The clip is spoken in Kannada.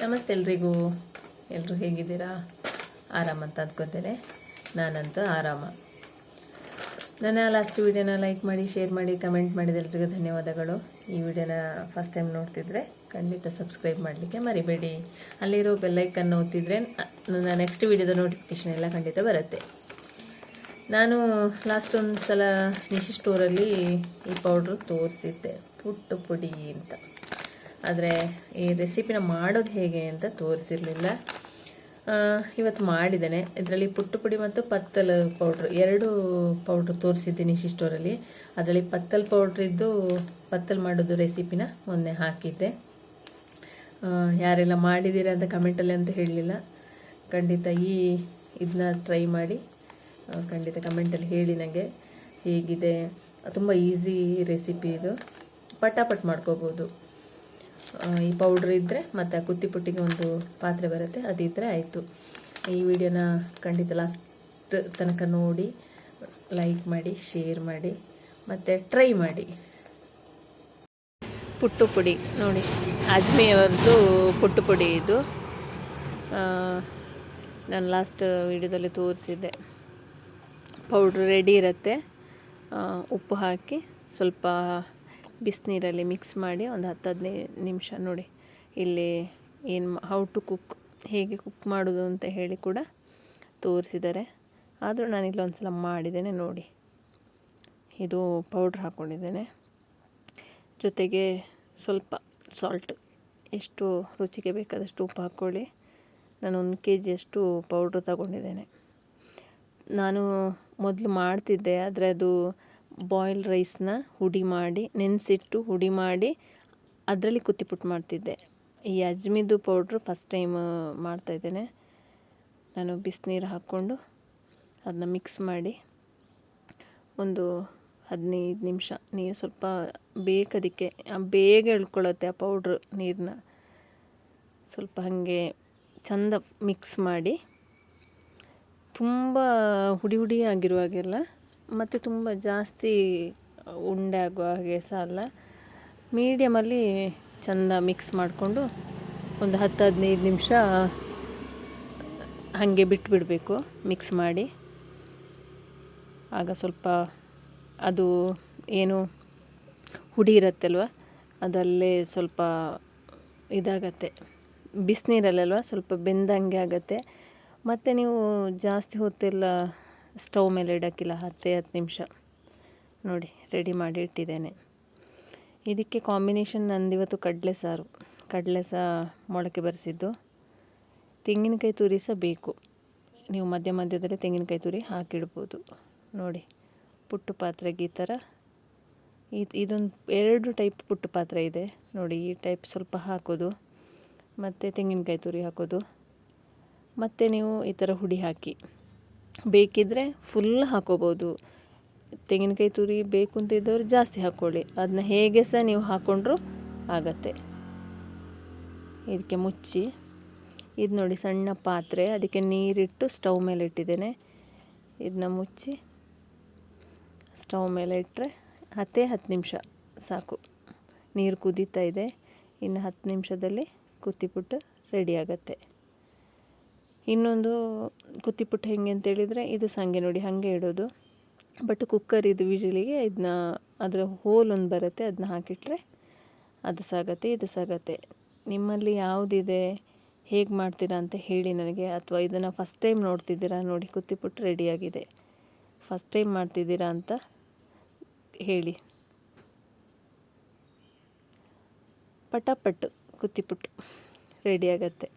ನಮಸ್ತೆ ಎಲ್ರಿಗೂ. ಎಲ್ಲರೂ ಹೇಗಿದ್ದೀರಾ? ಆರಾಮಂತ ಅಂದ್ಕೊತೇನೆ. ನಾನಂತೂ ಆರಾಮ. ನನ್ನ ಲಾಸ್ಟ್ ವಿಡಿಯೋನ ಲೈಕ್ ಮಾಡಿ, ಶೇರ್ ಮಾಡಿ, ಕಮೆಂಟ್ ಮಾಡಿದ ಎಲ್ರಿಗೂ ಧನ್ಯವಾದಗಳು. ಈ ವಿಡಿಯೋನ ಫಸ್ಟ್ ಟೈಮ್ ನೋಡ್ತಿದ್ರೆ ಖಂಡಿತ ಸಬ್ಸ್ಕ್ರೈಬ್ ಮಾಡಲಿಕ್ಕೆ ಮರಿಬೇಡಿ. ಅಲ್ಲಿರೋ ಬೆಲ್ಲೈಕನ್ನು ಒತ್ತಿದ್ರೆ ನನ್ನ ನೆಕ್ಸ್ಟ್ ವಿಡಿಯೋದ ನೋಟಿಫಿಕೇಷನ್ ಎಲ್ಲ ಖಂಡಿತ ಬರುತ್ತೆ. ನಾನು ಲಾಸ್ಟ್ ಒಂದು ಸಲ ನಿಶಿ ಸ್ಟೋರಲ್ಲಿ ಈ ಪೌಡ್ರು ತೋರಿಸಿದ್ದೆ, ಪುಟ್ಟು ಪುಡಿ ಅಂತ. ಆದರೆ ಈ ರೆಸಿಪಿನ ಮಾಡೋದು ಹೇಗೆ ಅಂತ ತೋರಿಸಿರಲಿಲ್ಲ. ಇವತ್ತು ಮಾಡಿದ್ದೇನೆ. ಇದರಲ್ಲಿ ಪುಟ್ಟು ಪುಡಿ ಮತ್ತು ಪತ್ತಲ್ ಪೌಡ್ರ್ ಎರಡು ಪೌಡ್ರ್ ತೋರಿಸಿದ್ದೀನಿ ನಿಶಿ ಸ್ಟೋರಲ್ಲಿ. ಅದರಲ್ಲಿ ಪತ್ತಲ್ ಪೌಡ್ರ್ ಇದ್ದು ಪತ್ತಲ್ ಮಾಡೋದು ರೆಸಿಪಿನ ಮೊನ್ನೆ ಹಾಕಿದ್ದೆ. ಯಾರೆಲ್ಲ ಮಾಡಿದ್ದೀರಾ ಅಂತ ಕಮೆಂಟಲ್ಲಿ ಅಂತ ಹೇಳಲಿಲ್ಲ. ಖಂಡಿತ ಇದನ್ನ ಟ್ರೈ ಮಾಡಿ, ಖಂಡಿತ ಕಮೆಂಟಲ್ಲಿ ಹೇಳಿ ನನಗೆ ಹೇಗಿದೆ. ತುಂಬ ಈಸಿ ರೆಸಿಪಿ ಇದು, ಪಟಾಪಟ್ ಮಾಡ್ಕೋಬೋದು. ಈ ಪೌಡ್ರ್ ಇದ್ದರೆ ಮತ್ತು ಕುತ್ತಿ ಪುಟ್ಟಿಗೆ ಒಂದು ಪಾತ್ರೆ ಬರುತ್ತೆ, ಅದಿದ್ದರೆ ಆಯಿತು. ಈ ವಿಡಿಯೋನ ಖಂಡಿತ ಲಾಸ್ಟ್ ತನಕ ನೋಡಿ, ಲೈಕ್ ಮಾಡಿ, ಶೇರ್ ಮಾಡಿ ಮತ್ತು ಟ್ರೈ ಮಾಡಿ. ಪುಟ್ಟು ಪುಡಿ ನೋಡಿ, ಅಜ್ಮಿಯವರದ್ದು ಪುಟ್ಟು ಪುಡಿ ಇದು. ನಾನು ಲಾಸ್ಟ್ ವಿಡಿಯೋದಲ್ಲಿ ತೋರಿಸಿದ್ದೆ. ಪೌಡ್ರ್ ರೆಡಿ ಇರುತ್ತೆ. ಉಪ್ಪು ಹಾಕಿ ಸ್ವಲ್ಪ ಬಿಸಿನೀರಲ್ಲಿ ಮಿಕ್ಸ್ ಮಾಡಿ ಒಂದು 10-15 ನಿಮಿಷ ನೋಡಿ. ಇಲ್ಲಿ ಹೌ ಟು ಕುಕ್, ಹೇಗೆ ಕುಕ್ ಮಾಡೋದು ಅಂತ ಹೇಳಿ ಕೂಡ ತೋರಿಸಿದ್ದಾರೆ. ಆದರೂ ನಾನಿಲ್ಲಿ ಒಂದು ಸಲ ಮಾಡಿದ್ದೇನೆ ನೋಡಿ. ಇದು ಪೌಡ್ರ್ ಹಾಕ್ಕೊಂಡಿದ್ದೇನೆ, ಜೊತೆಗೆ ಸ್ವಲ್ಪ ಸಾಲ್ಟ್, ಎಷ್ಟು ರುಚಿಗೆ ಬೇಕಾದಷ್ಟು ಉಪ್ಪು ಹಾಕ್ಕೊಳ್ಳಿ. ನಾನು 1 kg ಪೌಡ್ರ್ ತಗೊಂಡಿದ್ದೇನೆ. ನಾನು ಮೊದಲು ಮಾಡ್ತಿದ್ದೆ, ಆದರೆ ಅದು ಬಾಯ್ಲ್ ರೈಸ್ನ ಹುಡಿ ಮಾಡಿ, ನೆನೆಸಿಟ್ಟು ಹುಡಿ ಮಾಡಿ ಅದರಲ್ಲಿ ಕುತ್ತಿಪುಟ್ಟು ಮಾಡ್ತಿದ್ದೆ. ಈ ಅಜ್ಮಿದು ಪೌಡ್ರು ಫಸ್ಟ್ ಟೈಮ್ ಮಾಡ್ತಾಯಿದ್ದೇನೆ. ನಾನು ಬಿಸಿನೀರು ಹಾಕ್ಕೊಂಡು ಅದನ್ನ ಮಿಕ್ಸ್ ಮಾಡಿ ಒಂದು 15 ನಿಮಿಷ, ನೀರು ಸ್ವಲ್ಪ ಬೇಕದಕ್ಕೆ, ಬೇಗ ಎಳ್ಕೊಳ್ಳುತ್ತೆ ಆ ಪೌಡ್ರು ನೀರನ್ನ. ಸ್ವಲ್ಪ ಹಾಗೆ ಚಂದ ಮಿಕ್ಸ್ ಮಾಡಿ, ತುಂಬ ಹುಡಿ ಹುಡಿ ಆಗಿರುವಾಗೆಲ್ಲ ಮತ್ತು ತುಂಬ ಜಾಸ್ತಿ ಉಂಡೆ ಆಗುವ ಹಾಗೆ ಸಹ ಅಲ್ಲ, ಮೀಡಿಯಮಲ್ಲಿ ಚೆಂದ ಮಿಕ್ಸ್ ಮಾಡಿಕೊಂಡು ಒಂದು 10-15 ನಿಮಿಷ ಹಾಗೆ ಬಿಟ್ಟುಬಿಡಬೇಕು ಮಿಕ್ಸ್ ಮಾಡಿ. ಆಗ ಸ್ವಲ್ಪ ಅದು ಏನು ಹುಡಿ ಇರುತ್ತಲ್ವ, ಅದಲ್ಲೇ ಸ್ವಲ್ಪ ಇದಾಗತ್ತೆ, ಬಿಸಿನೀರಲ್ಲಲ್ವ ಸ್ವಲ್ಪ ಬೆಂದಂಗೆ ಆಗುತ್ತೆ. ಮತ್ತು ನೀವು ಜಾಸ್ತಿ ಹೊತ್ತೆಲ್ಲ ಸ್ಟವ್ ಮೇಲೆ ಇಡೋಕ್ಕಿಲ್ಲ, 10 ನಿಮಿಷ ನೋಡಿ ರೆಡಿ ಮಾಡಿ ಇಟ್ಟಿದ್ದೇನೆ. ಇದಕ್ಕೆ ಕಾಂಬಿನೇಷನ್ ನಂದಿವತ್ತು ಕಡಲೆ ಸಾರು, ಕಡಲೆ ಸಹ ಮೊಳಕೆ ಬರೆಸಿದ್ದು. ತೆಂಗಿನಕಾಯಿ ತುರಿ ಸಹ ಬೇಕು, ನೀವು ಮಧ್ಯದಲ್ಲಿ ತೆಂಗಿನಕಾಯಿ ತುರಿ ಹಾಕಿಡ್ಬೋದು. ನೋಡಿ ಪುಟ್ಟು ಪಾತ್ರೆಗೆ ಈ ಥರ ಇದೊಂದು 2 ಟೈಪ್ ಪುಟ್ಟು ಪಾತ್ರೆ ಇದೆ ನೋಡಿ. ಈ ಟೈಪ್ ಸ್ವಲ್ಪ ಹಾಕೋದು ಮತ್ತು ತೆಂಗಿನಕಾಯಿ ತುರಿ ಹಾಕೋದು, ಮತ್ತು ನೀವು ಈ ಥರ ಹುಡಿ ಹಾಕಿ, ಬೇಕಿದ್ದರೆ ಫುಲ್ ಹಾಕೋಬೋದು. ತೆಂಗಿನಕಾಯಿ ತುರಿ ಬೇಕು ಅಂತ ಇದ್ದವರು ಜಾಸ್ತಿ ಹಾಕ್ಕೊಳ್ಳಿ, ಅದನ್ನ ಹೇಗೆ ಸಹ ನೀವು ಹಾಕ್ಕೊಂಡ್ರೂ ಆಗತ್ತೆ. ಇದಕ್ಕೆ ಮುಚ್ಚಿ, ಇದು ನೋಡಿ ಸಣ್ಣ ಪಾತ್ರೆ, ಅದಕ್ಕೆ ನೀರಿಟ್ಟು ಸ್ಟವ್ ಮೇಲೆ ಇಟ್ಟಿದ್ದೇನೆ. ಇದನ್ನ ಮುಚ್ಚಿ ಸ್ಟವ್ ಮೇಲೆ ಇಟ್ಟರೆ 10 ನಿಮಿಷ ಸಾಕು. ನೀರು ಕುದೀತಾ ಇದೆ, ಇನ್ನು 10 ನಿಮಿಷದಲ್ಲಿ ಕುತ್ತಿಪುಟ್ಟು ರೆಡಿ ಆಗುತ್ತೆ. ಇನ್ನೊಂದು ಕುತ್ತಿಪುಟ್ಟು ಹೆಂಗೆ ಅಂತೇಳಿದರೆ, ಇದು ಸಂಗೆ ನೋಡಿ ಹಾಗೆ ಇಡೋದು. ಬಟ್ ಕುಕ್ಕರ್ ಇದು ವಿಜಿಲಿಗೆ ಇದನ್ನ, ಅದರ ಹೋಲ್ ಒಂದು ಬರುತ್ತೆ, ಅದನ್ನ ಹಾಕಿಟ್ರೆ ಅದು ಸಾಗತ್ತೆ, ಇದು ಸಾಗತ್ತೆ. ನಿಮ್ಮಲ್ಲಿ ಯಾವುದಿದೆ, ಹೇಗೆ ಮಾಡ್ತೀರಾ ಅಂತ ಹೇಳಿ ನನಗೆ. ಅಥವಾ ಇದನ್ನು ಫಸ್ಟ್ ಟೈಮ್ ನೋಡ್ತಿದ್ದೀರಾ, ನೋಡಿ ಕುತ್ತಿಪುಟ್ಟು ರೆಡಿಯಾಗಿದೆ. ಫಸ್ಟ್ ಟೈಮ್ ಮಾಡ್ತಿದ್ದೀರಾ ಅಂತ ಹೇಳಿ. ಪಟಾಪಟ್ಟು ಕುತ್ತಿಪುಟ್ಟು ರೆಡಿ ಆಗತ್ತೆ.